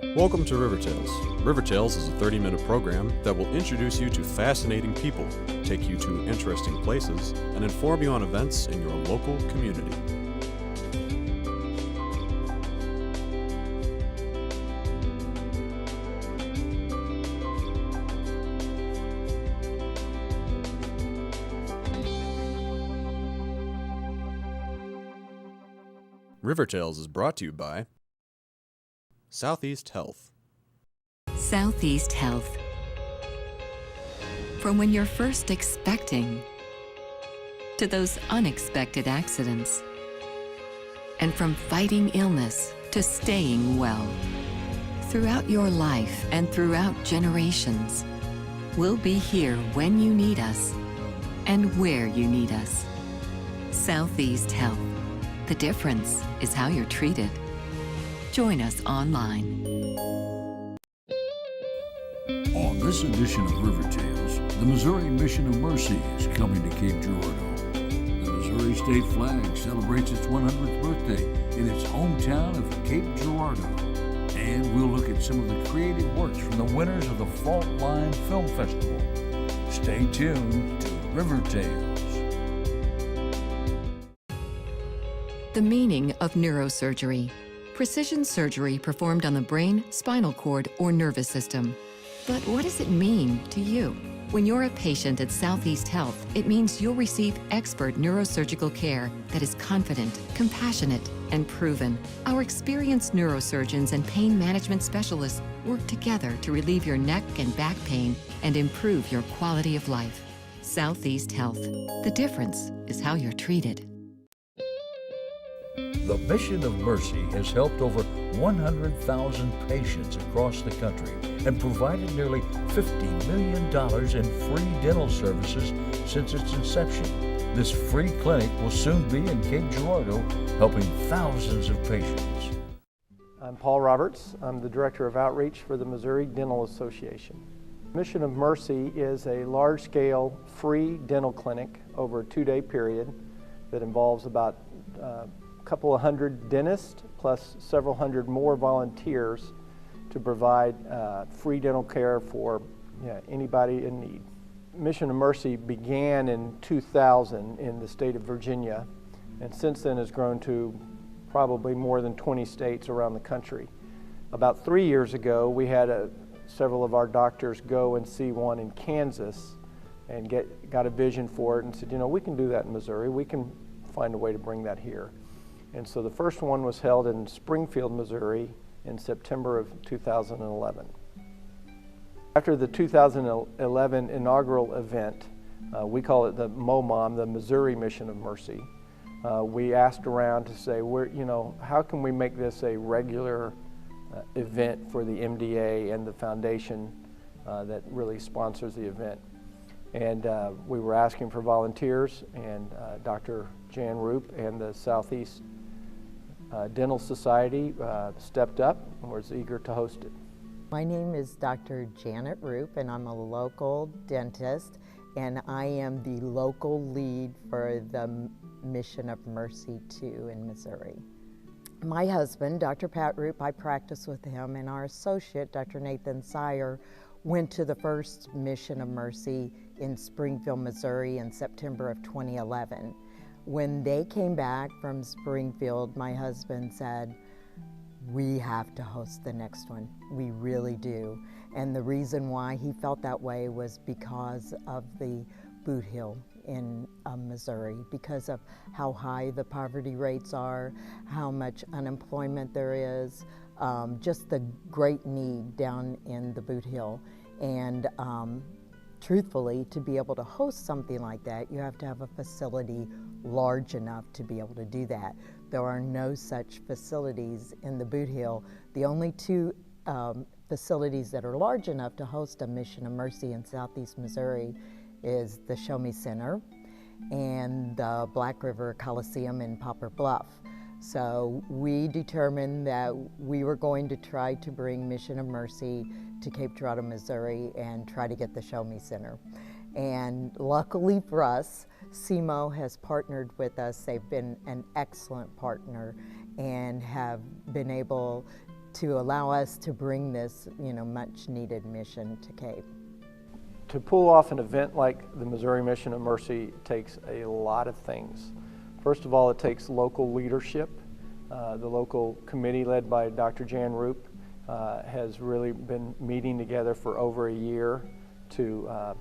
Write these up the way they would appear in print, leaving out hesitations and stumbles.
Welcome to River Tales. River Tales is a 30-minute program that will introduce you to fascinating people, take you to interesting places, and inform you on events in your local community. River Tales is brought to you by Southeast Health. Southeast Health. From when you're first expecting to those unexpected accidents, and from fighting illness to staying well. Throughout your life and throughout generations, we'll be here when you need us and where you need us. Southeast Health. The difference is how you're treated. Join us online. On this edition of River Tales, the Missouri Mission of Mercy is coming to Cape Girardeau. The Missouri state flag celebrates its 100th birthday in its hometown of Cape Girardeau. And we'll look at some of the creative works from the winners of the Fault Line Film Festival. Stay tuned to River Tales. The meaning of neurosurgery. Precision surgery performed on the brain, spinal cord, or nervous system. But what does it mean to you? When you're a patient at Southeast Health, it means you'll receive expert neurosurgical care that is confident, compassionate, and proven. Our experienced neurosurgeons and pain management specialists work together to relieve your neck and back pain and improve your quality of life. Southeast Health. The difference is how you're treated. The Mission of Mercy has helped over 100,000 patients across the country and provided nearly $50 million in free dental services since its inception. This free clinic will soon be in Cape Girardeau, helping thousands of patients. I'm Paul Roberts. I'm the Director of Outreach for the Missouri Dental Association. Mission of Mercy is a large-scale free dental clinic over a 2-day period that involves about couple of hundred dentists plus several hundred more volunteers to provide free dental care for anybody in need. Mission of Mercy began in 2000 in the state of Virginia, and since then has grown to probably more than 20 states around the country. About 3 years ago, we had several of our doctors go and see one in Kansas and got a vision for it and said, we can do that in Missouri. We can find a way to bring that here. And so the first one was held in Springfield, Missouri in September of 2011. After the 2011 inaugural event, we call it the MOMOM, the Missouri Mission of Mercy. We asked around to say, how can we make this a regular event for the MDA and the foundation that really sponsors the event. And we were asking for volunteers, and Dr. Jan Roop and the Southeast Dental Society stepped up and was eager to host it. My name is Dr. Janet Roop, and I'm a local dentist, and I am the local lead for the Mission of Mercy 2 in Missouri. My husband, Dr. Pat Roop, I practice with him, and our associate, Dr. Nathan Sire, went to the first Mission of Mercy in Springfield, Missouri in September of 2011. When they came back from Springfield, my husband said, we have to host the next one. We really do. And the reason why he felt that way was because of the boot hill in Missouri, because of how high the poverty rates are, how much unemployment there is, just the great need down in the boot hill. And truthfully, to be able to host something like that, you have to have a facility large enough to be able to do that. There are no such facilities in the boot hill. The only two facilities that are large enough to host a Mission of Mercy in Southeast Missouri is the Show Me Center and the Black River Coliseum in Poplar Bluff. So we determined that we were going to try to bring Mission of Mercy to Cape Girardeau, Missouri, and try to get the Show Me Center. And luckily for us, SEMO has partnered with us. They've been an excellent partner and have been able to allow us to bring this, much needed mission to Cape. To pull off an event like the Missouri Mission of Mercy takes a lot of things. First of all, it takes local leadership. The local committee led by Dr. Jan Roop has really been meeting together for over a year to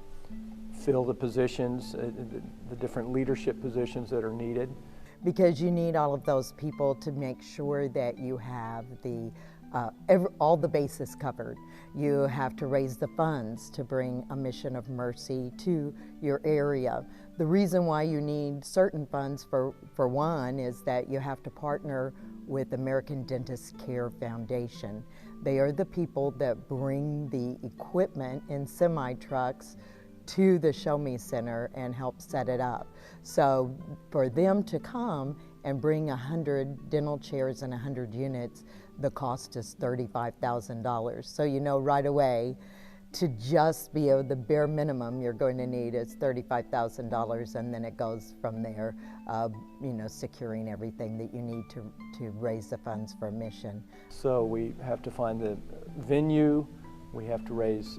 fill the positions, the different leadership positions that are needed. Because you need all of those people to make sure that you have all the bases covered. You have to raise the funds to bring a mission of mercy to your area. The reason why you need certain funds, for one, is that you have to partner with American Dentist Care Foundation. They are the people that bring the equipment in semi-trucks to the Show Me Center and help set it up. So for them to come and bring 100 dental chairs and 100 units, the cost is $35,000. So you know right away, to just be the bare minimum you're going to need is $35,000, and then it goes from there, securing everything that you need to raise the funds for a mission. So we have to find the venue, we have to raise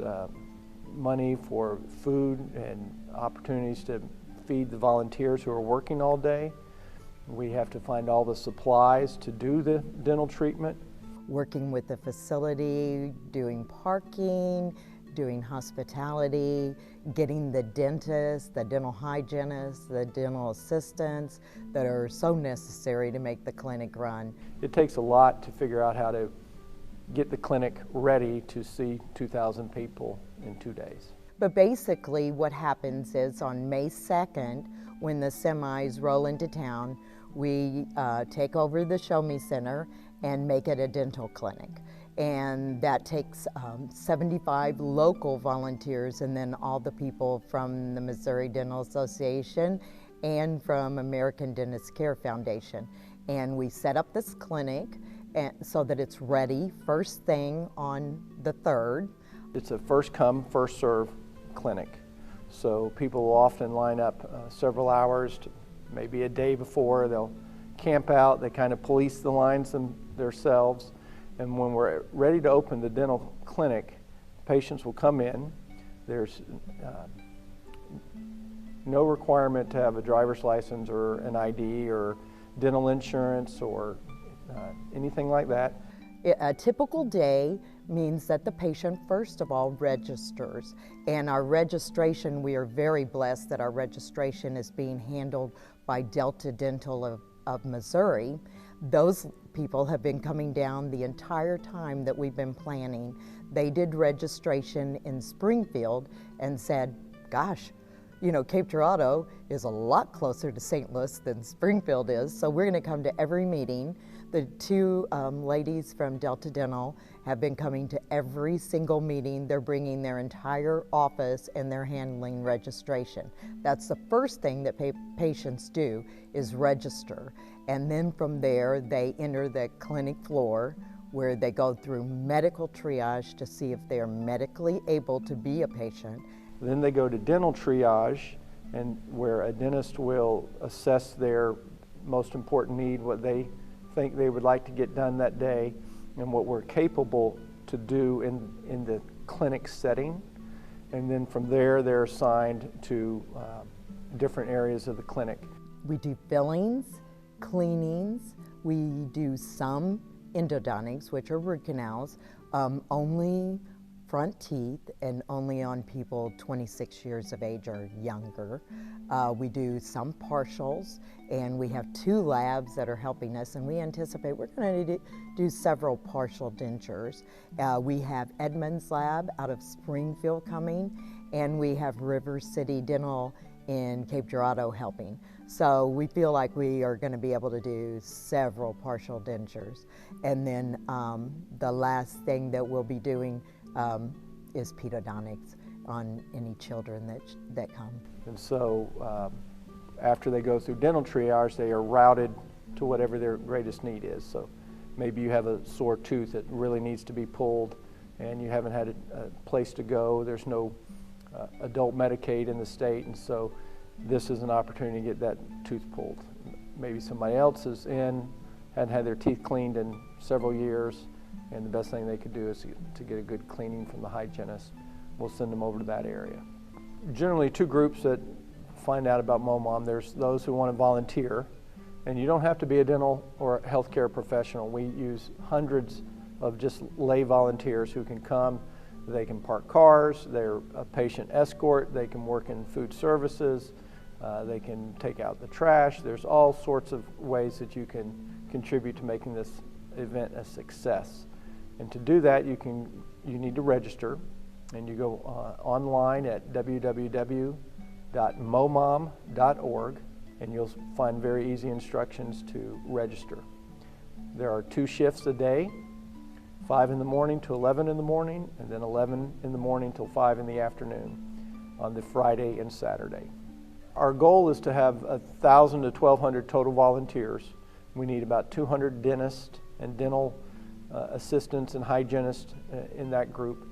money for food and opportunities to feed the volunteers who are working all day. We have to find all the supplies to do the dental treatment. Working with the facility, doing parking, doing hospitality, getting the dentists, the dental hygienists, the dental assistants that are so necessary to make the clinic run. It takes a lot to figure out how to get the clinic ready to see 2,000 people in 2 days. But basically what happens is on May 2nd, when the semis roll into town, we take over the Show Me Center and make it a dental clinic. And that takes 75 local volunteers and then all the people from the Missouri Dental Association and from American Dentist Care Foundation. And we set up this clinic so that it's ready first thing on the 3rd. It's a first come, first serve clinic. So people will often line up several hours, maybe a day before. They'll camp out, they kind of police the lines themselves. And when we're ready to open the dental clinic, patients will come in. There's no requirement to have a driver's license or an ID or dental insurance or anything like that. A typical day means that the patient, first of all, registers. And our registration, we are very blessed that our registration is being handled by Delta Dental of Missouri. Those people have been coming down the entire time that we've been planning. They did registration in Springfield and said, gosh, Cape Girardeau is a lot closer to St. Louis than Springfield is, so we're going to come to every meeting. The two ladies from Delta Dental have been coming to every single meeting. They're bringing their entire office and they're handling registration. That's the first thing that patients do, is register. And then from there, they enter the clinic floor where they go through medical triage to see if they're medically able to be a patient. Then they go to dental triage, and where a dentist will assess their most important need, what they think they would like to get done that day, and what we're capable to do in the clinic setting. And then from there, they're assigned to different areas of the clinic. We do fillings, cleanings, we do some endodontics, which are root canals, only front teeth and only on people 26 years of age or younger. We do some partials, and we have 2 labs that are helping us, and we anticipate we're going to do several partial dentures. We have Edmonds Lab out of Springfield coming, and we have River City Dental in Cape Girardeau helping. So we feel like we are going to be able to do several partial dentures. And then the last thing that we'll be doing is pedodontics on any children that come. And so after they go through dental triage, they are routed to whatever their greatest need is. So maybe you have a sore tooth that really needs to be pulled and you haven't had a place to go. There's no adult Medicaid in the state, and so this is an opportunity to get that tooth pulled. Maybe somebody else is hadn't had their teeth cleaned in several years, and the best thing they could do is to get a good cleaning from the hygienist. We'll send them over to that area. Generally, two groups that find out about MOMOM. There's those who want to volunteer, and you don't have to be a dental or healthcare professional. We use hundreds of just lay volunteers who can come. They can park cars, they're a patient escort, they can work in food services, they can take out the trash. There's all sorts of ways that you can contribute to making this event a success. And to do that, you need to register, and you go online at www.momom.org, and you'll find very easy instructions to register. There are 2 shifts a day, 5 in the morning to 11 in the morning, and then 11 in the morning till 5 in the afternoon on the Friday and Saturday. Our goal is to have 1,000 to 1,200 total volunteers. We need about 200 dentists and dental assistants and hygienists in that group.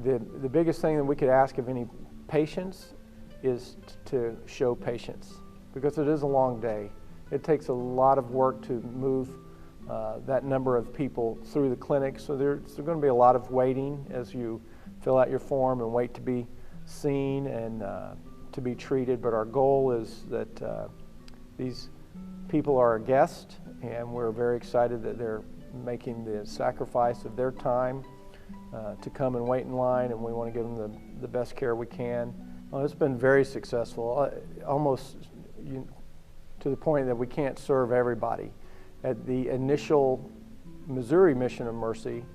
The biggest thing that we could ask of any patients is to show patience, because it is a long day. It takes a lot of work to move that number of people through the clinic, so there's going to be a lot of waiting as you fill out your form and wait to be seen and to be treated. But our goal is that these people are our guests, and we're very excited that they're making the sacrifice of their time to come and wait in line, and we want to give them the best care we can. Well, it's been very successful, almost to the point that we can't serve everybody. At the initial Missouri Mission of Mercy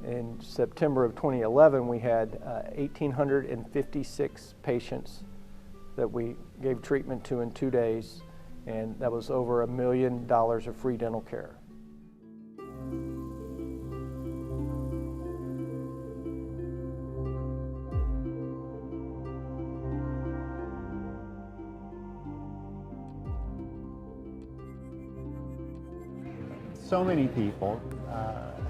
in September of 2011, we had 1,856 patients that we gave treatment to in 2 days, and that was over $1 million of free dental care. So many people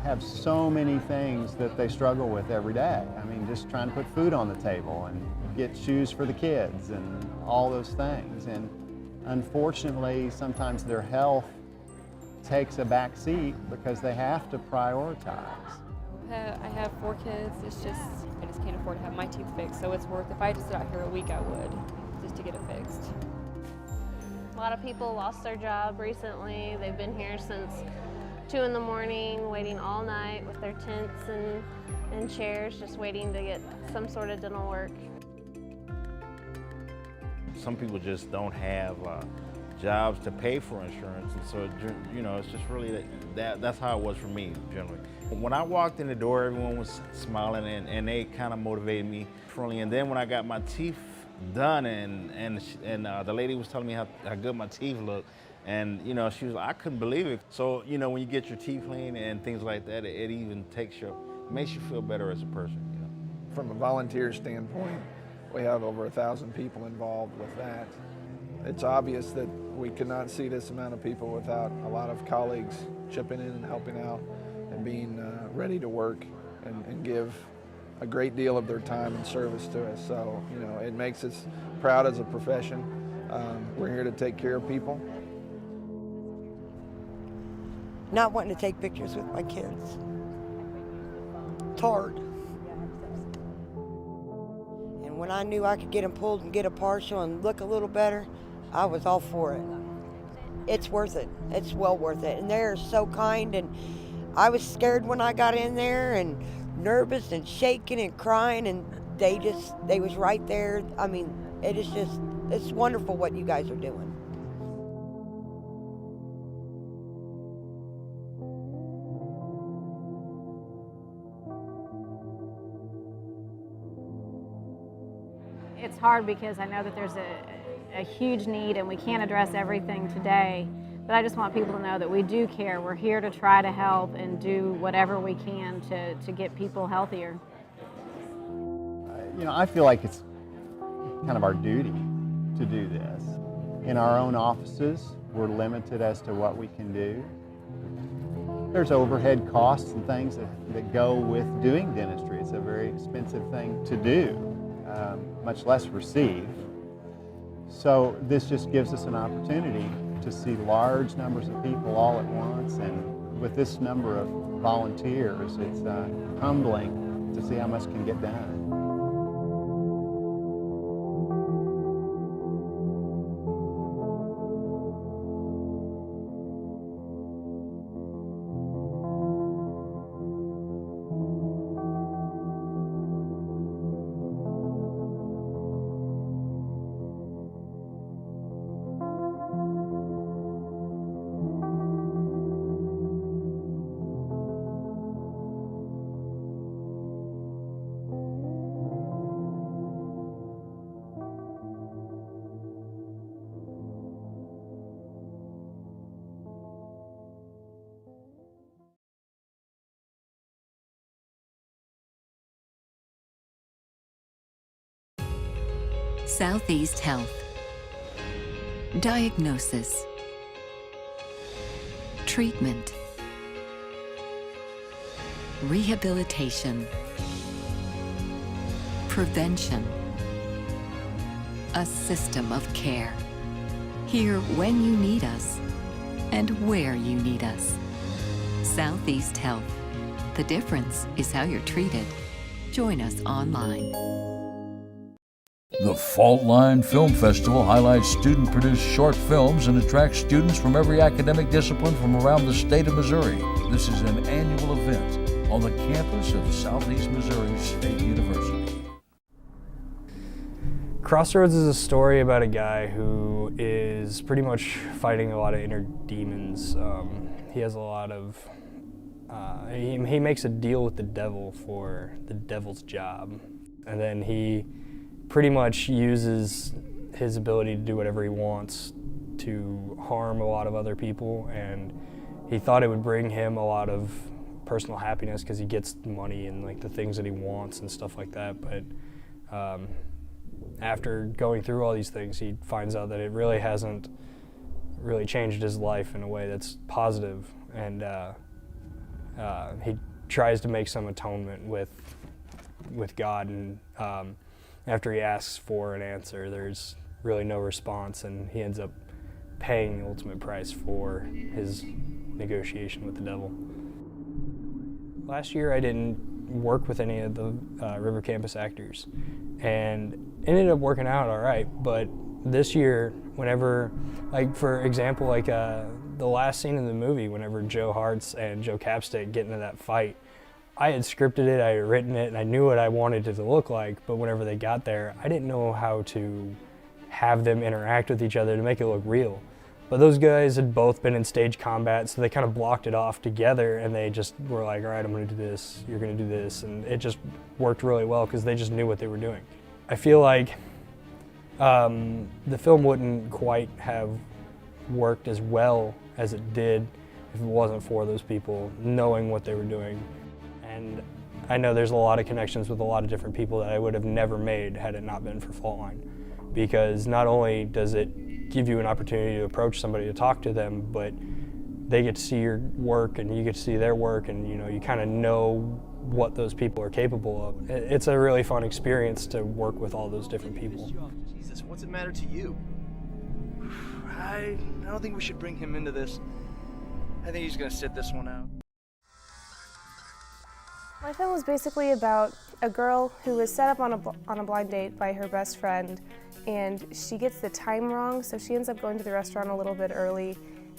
have so many things that they struggle with every day. I mean, just trying to put food on the table and get shoes for the kids and all those things. And unfortunately, sometimes their health takes a back seat because they have to prioritize. I have 4 kids. It's just, I just can't afford to have my teeth fixed. So it's worth, if I had to sit out here a week, I would, just to get it fixed. A lot of people lost their job recently. They've been here since 2 in the morning, waiting all night with their tents and chairs, just waiting to get some sort of dental work. Some people just don't have jobs to pay for insurance, and so, you know, it's just really that's how it was for me, generally. When I walked in the door, everyone was smiling, and they kind of motivated me. And then when I got my teeth done, and the lady was telling me how good my teeth look, and you know, she was like, I couldn't believe it. So you know, when you get your teeth cleaned and things like that, it even makes you feel better as a person. You know? From a volunteer standpoint, we have over 1,000 people involved with that. It's obvious that we could not see this amount of people without a lot of colleagues chipping in and helping out and being ready to work and give a great deal of their time and service to us. So, you know, it makes us proud as a profession. We're here to take care of people. Not wanting to take pictures with my kids. It's hard. And when I knew I could get them pulled and get a partial and look a little better, I was all for it. It's worth it. It's well worth it. And they're so kind, and I was scared when I got in there and nervous and shaking and crying, and they was right there. I mean, it's wonderful what you guys are doing. It's hard because I know that there's a huge need and we can't address everything today, but I just want people to know that we do care. We're here to try to help and do whatever we can to get people healthier. You know, I feel like it's kind of our duty to do this. In our own offices, we're limited as to what we can do. There's overhead costs and things that go with doing dentistry. It's a very expensive thing to do, much less receive. So this just gives us an opportunity to see large numbers of people all at once and With this number of volunteers, it's humbling to see how much can get done. Southeast Health. Diagnosis. Treatment. Rehabilitation. Prevention. A system of care. Here when you need us and where you need us. Southeast Health. The difference is how you're treated. Join us online. The Fault Line Film Festival highlights student-produced short films and attracts students from every academic discipline from around the state of Missouri. This is an annual event on the campus of Southeast Missouri State University. Crossroads is a story about a guy who is pretty much fighting a lot of inner demons. He has a lot of, he makes a deal with the devil for the devil's job. And then he pretty much uses his ability to do whatever he wants to harm a lot of other people, and he thought it would bring him a lot of personal happiness because he gets money and like the things that he wants and stuff like that. But after going through all these things, he finds out that it really hasn't really changed his life in a way that's positive, and he tries to make some atonement with God, and after he asks for an answer, there's really no response, and he ends up paying the ultimate price for his negotiation with the devil. Last year I didn't work with any of the River Campus actors, and it ended up working out all right, but this year, whenever, like for example, like the last scene in the movie, whenever Joe Hartz and Joe Capstick get into that fight, I had scripted it, I had written it, and I knew what I wanted it to look like, but whenever they got there, I didn't know how to have them interact with each other to make it look real. But those guys had both been in stage combat, so they kind of blocked it off together, and they just were like, all right, I'm gonna do this, you're gonna do this, and it just worked really well because they just knew what they were doing. I feel like the film wouldn't quite have worked as well as it did if it wasn't for those people knowing what they were doing. And I know there's a lot of connections with a lot of different people that I would have never made had it not been for Fault Line. Because not only does it give you an opportunity to approach somebody to talk to them, but they get to see your work and you get to see their work, and you kind of know what those people are capable of. It's a really fun experience to work with all those different people. Jesus, what's it matter to you? I don't think we should bring him into this. I think he's gonna sit this one out. My film was basically about a girl who was set up on a blind date by her best friend, and she gets the time wrong, so she ends up going to the restaurant a little bit early,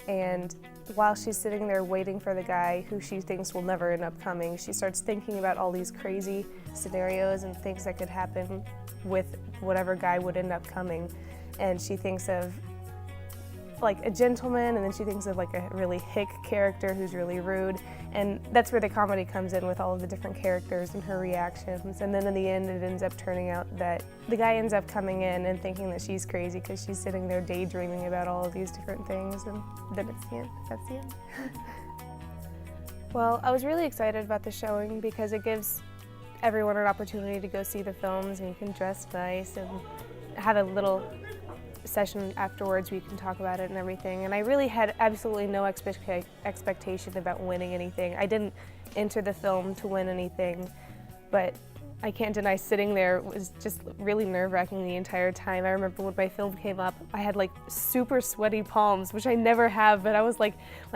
and while she's sitting there waiting for the guy who she thinks will never end up coming, she starts thinking about all these crazy scenarios and things that could happen with whatever guy would end up coming. And she thinks of like a gentleman, and then she thinks of like a really hick character who's really rude, and that's where the comedy comes in with all of the different characters and her reactions. And then in the end it ends up turning out that the guy ends up coming in and thinking that she's crazy because she's sitting there daydreaming about all of these different things, and then it's the end. That's the end. Well, I was really excited about the showing because it gives everyone an opportunity to go see the films, and you can dress nice and have a little session afterwards where you can talk about it and everything. And I really had absolutely no expectation about winning anything. I didn't enter the film to win anything, but I can't deny sitting there was just really nerve-wracking the entire time. I remember when my film came up, I had like super sweaty palms, which I never have, but I was like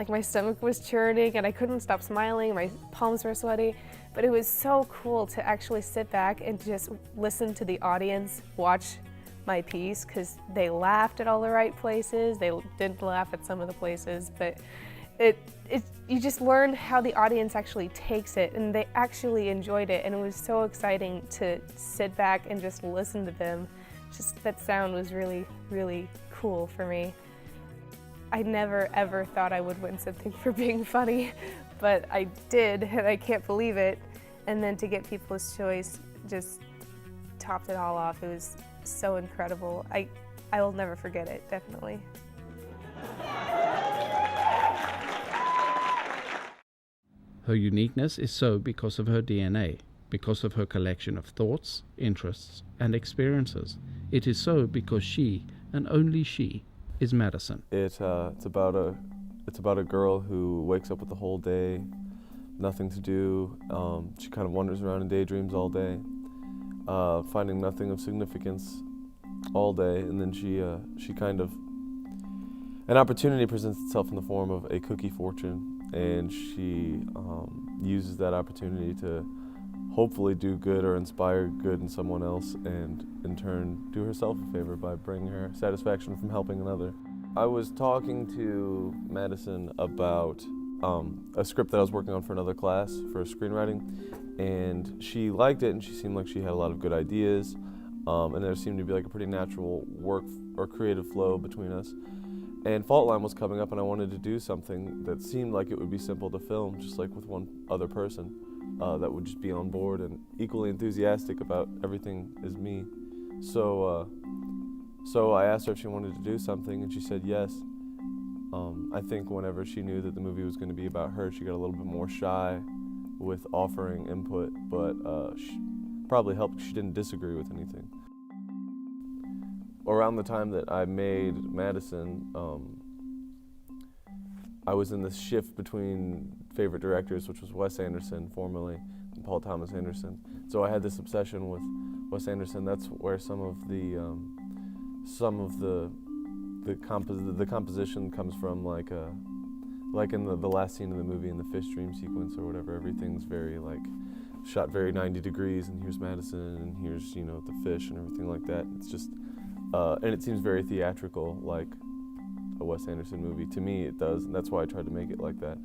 my stomach was churning and I couldn't stop smiling. My palms were sweaty, but it was so cool to actually sit back and just listen to the audience watch my piece, because they laughed at all the right places. They didn't laugh at some of the places, but you just learn how the audience actually takes it, and they actually enjoyed it, and it was so exciting to sit back and just listen to them. Just that sound was really, really cool for me. I never ever thought I would win something for being funny, but I did, and I can't believe it. And then to get People's Choice just topped it all off. It was so incredible. I will never forget it, definitely. Her uniqueness is so because of her DNA, because of her collection of thoughts, interests, and experiences. It is so because she, and only she, is Madison. It's about a girl who wakes up with the whole day, nothing to do. She kind of wanders around and daydreams all day, finding nothing of significance all day, and then she kind of, an opportunity presents itself in the form of a cookie fortune, and she uses that opportunity to hopefully do good or inspire good in someone else, and in turn do herself a favor by bringing her satisfaction from helping another. I was talking to Madison about a script that I was working on for another class for screenwriting, and she liked it, and she seemed like she had a lot of good ideas, and there seemed to be like a pretty natural work or creative flow between us. And Fault Line was coming up, and I wanted to do something that seemed like it would be simple to film, just like with one other person that would just be on board and equally enthusiastic about everything as me. So I asked her if she wanted to do something, and she said yes. I think whenever she knew that the movie was going to be about her, she got a little bit more shy with offering input, but probably helped. She didn't disagree with anything. Around the time that I made Madison, I was in this shift between favorite directors, which was Wes Anderson formerly, and Paul Thomas Anderson. So I had this obsession with Wes Anderson. That's where some of the composition comes from, like in the last scene of the movie in the fish dream sequence or whatever. Everything's very shot very 90 degrees, and here's Madison, and here's the fish and everything like that. It's just and it seems very theatrical, like a Wes Anderson movie. To me, it does, and that's why I tried to make it like that.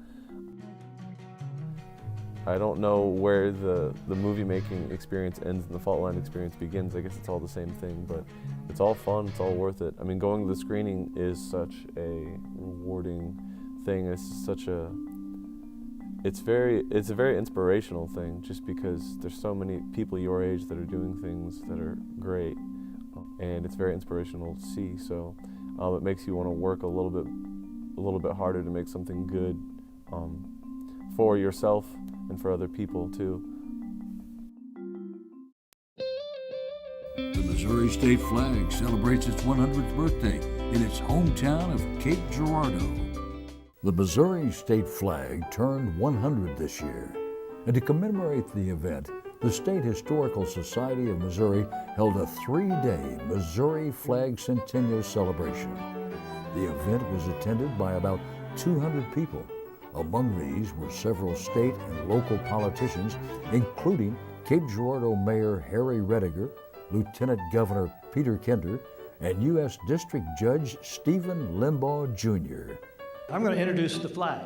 I don't know where the movie-making experience ends and the Fault Line experience begins. I guess it's all the same thing, but it's all fun, it's all worth it. I mean, going to the screening is such a rewarding thing. It's a very inspirational thing, just because there's so many people your age that are doing things that are great, and it's very inspirational to see. So it makes you want to work a little bit harder to make something good for yourself and for other people too. The Missouri state flag celebrates its 100th birthday in its hometown of Cape Girardeau. The Missouri state flag turned 100 this year, and to commemorate the event, the State Historical Society of Missouri held a 3-day Missouri Flag Centennial celebration. The event was attended by about 200 people. Among these were several state and local politicians, including Cape Girardeau Mayor Harry Rediger, Lieutenant Governor Peter Kinder, and U.S. District Judge Stephen Limbaugh, Jr. I'm going to introduce the flag.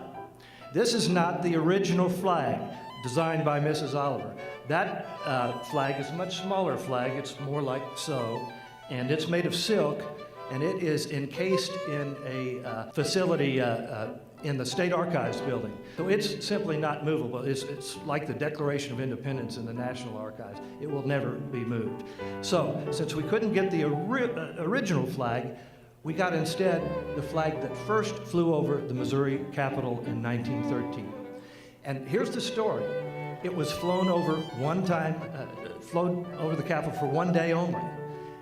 This is not the original flag designed by Mrs. Oliver. That flag is a much smaller flag. It's more like so, and it's made of silk, and it is encased in a facility in the State Archives building. So it's simply not movable. It's like the Declaration of Independence in the National Archives. It will never be moved. So since we couldn't get the original flag, we got instead the flag that first flew over the Missouri Capitol in 1913. And here's the story. It was flown over one time, flown over the Capitol for one day only.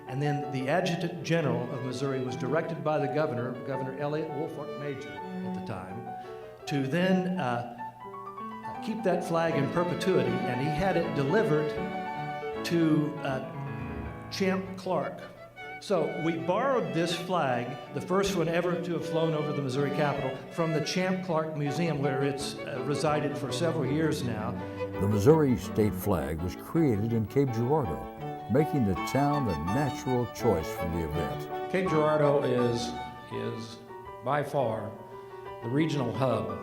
And then the Adjutant General of Missouri was directed by the governor, Governor Elliott Woolfolk Major at the time, to then keep that flag in perpetuity, and he had it delivered to Champ Clark. So we borrowed this flag, the first one ever to have flown over the Missouri Capitol, from the Champ Clark Museum, where it's resided for several years now. The Missouri state flag was created in Cape Girardeau, making the town the natural choice for the event. Cape Girardeau is by far the regional hub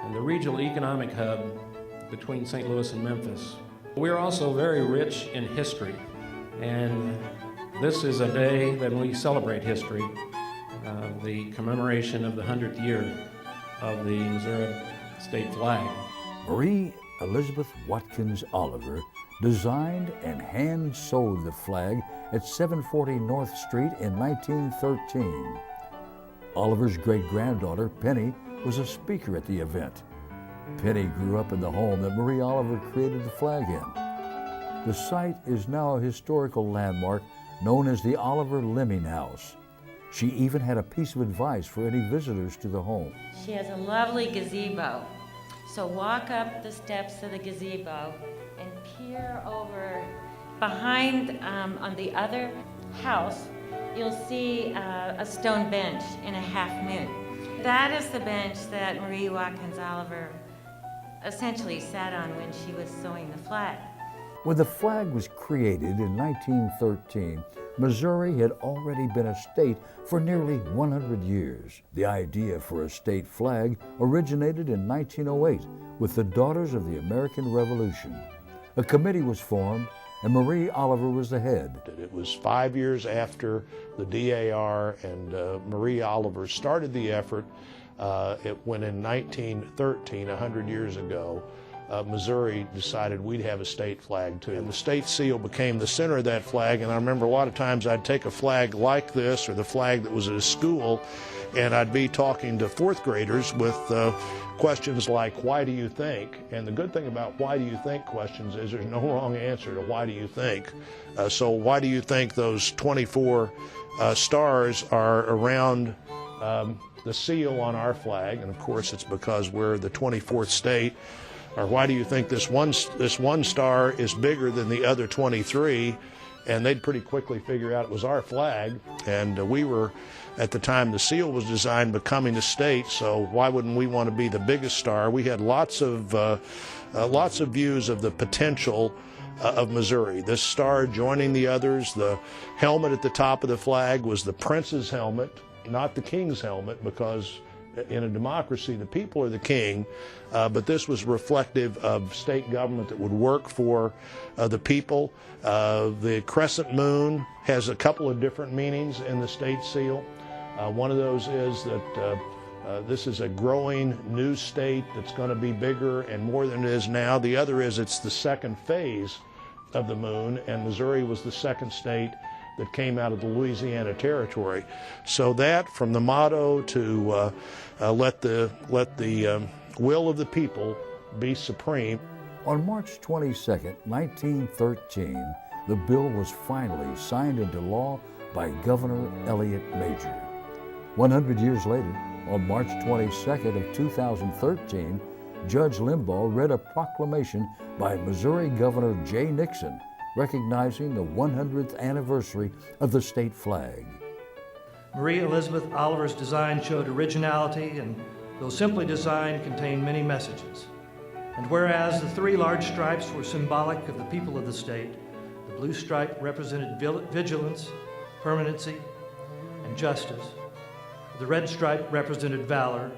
and the regional economic hub between St. Louis and Memphis. We're also very rich in history, and this is a day that we celebrate history, the commemoration of the 100th year of the Missouri state flag. Marie Elizabeth Watkins Oliver designed and hand-sewed the flag at 740 North Street in 1913. Oliver's great-granddaughter, Penny, was a speaker at the event. Penny grew up in the home that Marie Oliver created the flag in. The site is now a historical landmark known as the Oliver Lemming House. She even had a piece of advice for any visitors to the home. She has a lovely gazebo. So walk up the steps of the gazebo and peer over. Behind, on the other house, you'll see a stone bench in a half moon. That is the bench that Marie Watkins Oliver essentially sat on when she was sewing the flag. When the flag was created in 1913, Missouri had already been a state for nearly 100 years. The idea for a state flag originated in 1908 with the Daughters of the American Revolution. A committee was formed, and Marie Oliver was the head. It was 5 years after the DAR and Marie Oliver started the effort when in 1913, 100 years ago, Missouri decided we'd have a state flag too. And the state seal became the center of that flag, and I remember a lot of times I'd take a flag like this or the flag that was at a school, and I'd be talking to fourth graders with questions like, why do you think? And the good thing about why do you think questions is there's no wrong answer to why do you think. So why do you think those 24 stars are around the seal on our flag? And of course it's because we're the 24th state. Or why do you think this one star is bigger than the other 23? And they'd pretty quickly figure out it was our flag. And we were, at the time the seal was designed, becoming a state, so why wouldn't we want to be the biggest star? We had lots of views of the potential of Missouri. This star joining the others. The helmet at the top of the flag was the prince's helmet, not the king's helmet, because in a democracy, the people are the king, but this was reflective of state government that would work for the people. The crescent moon has a couple of different meanings in the state seal. One of those is that this is a growing new state that's going to be bigger and more than it is now. The other is it's the second phase of the moon, and Missouri was the second state that came out of the Louisiana Territory. So that, from the motto to let the will of the people be supreme. On March 22, 1913, the bill was finally signed into law by Governor Elliott Major. 100 years later, on March 22nd of 2013, Judge Limbaugh read a proclamation by Missouri Governor Jay Nixon recognizing the 100th anniversary of the state flag. Marie Elizabeth Oliver's design showed originality, and though simply designed, contained many messages. And whereas the three large stripes were symbolic of the people of the state, the blue stripe represented vigilance, permanency, and justice. The red stripe represented valor,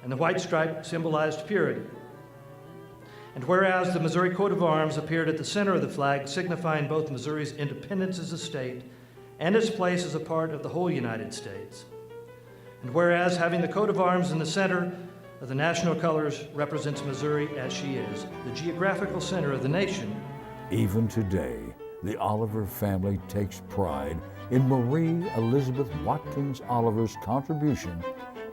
and the white stripe symbolized purity. And whereas the Missouri coat of arms appeared at the center of the flag, signifying both Missouri's independence as a state and its place as a part of the whole United States. And whereas having the coat of arms in the center of the national colors represents Missouri as she is, the geographical center of the nation. Even today, the Oliver family takes pride in Marie Elizabeth Watkins Oliver's contribution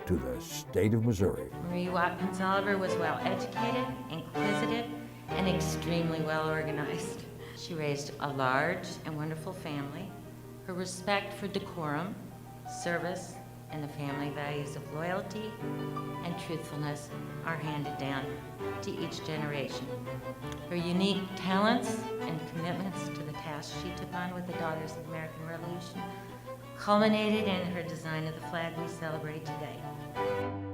to the state of Missouri. Marie Watkins Oliver was well educated, inquisitive, and extremely well organized. She raised a large and wonderful family. Her respect for decorum, service, and the family values of loyalty and truthfulness are handed down to each generation. Her unique talents and commitments to the task she took on with the Daughters of the American Revolution culminated in her design of the flag we celebrate today.